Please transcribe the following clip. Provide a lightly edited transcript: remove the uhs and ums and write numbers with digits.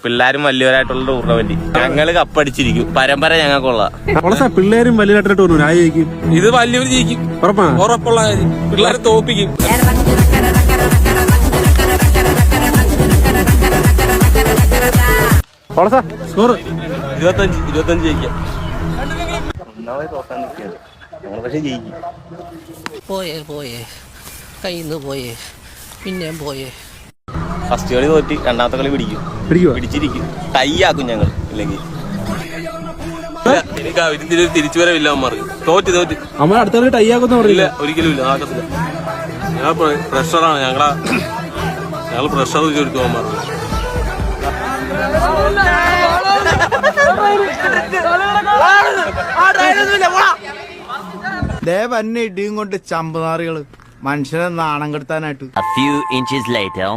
പിള്ളേരും വലിയവരായിട്ടുള്ള ടൂർണമെന്റ് ഞങ്ങള് കപ്പടിച്ചിരിക്കും. പരമ്പര ഞങ്ങൾക്കുള്ള. പിള്ളേരും വലിയവരായിട്ടുള്ള ടൂർണമെന്റ് ഇത് വലിയവർ ജയിക്കും, ഉറപ്പുള്ള കാര്യം. പിള്ളേരെ തോപ്പിക്കും. 25 ജയിക്കാം. ഒന്നാമത് തോക്കാൻ നിൽക്കുകയാണ് ഞങ്ങൾ, പക്ഷെ ജയിക്കും. പോയേ കയ്യിന്ന് പോയേ, പിന്നെയും പോയേ. ഫസ്റ്റ് കളി തോറ്റി, രണ്ടാമത്തെ കളി പിടിച്ചിരിക്കും. ടൈ ആക്കും ഞങ്ങൾ. ഇല്ലെങ്കിൽ എനിക്ക് തിരിച്ചു വരവില്ല. അവന്മാർക്ക് തോറ്റ് നമ്മൾ അടുത്ത കളി ടൈ ആക്കുന്ന ഇല്ല, ഒരിക്കലും ഇല്ല. ആകത്തില്ല. ഞങ്ങൾ പ്രഷറാണ്. ഞങ്ങൾ പ്രഷർ എടുക്കും അവന്മാർക്ക്. ദേവന്നെ ഇടിയും കൊണ്ട് ചമ്പനാറികള് മനുഷ്യനെ നാണം കെടുത്താനായിട്ട്. A few inches later.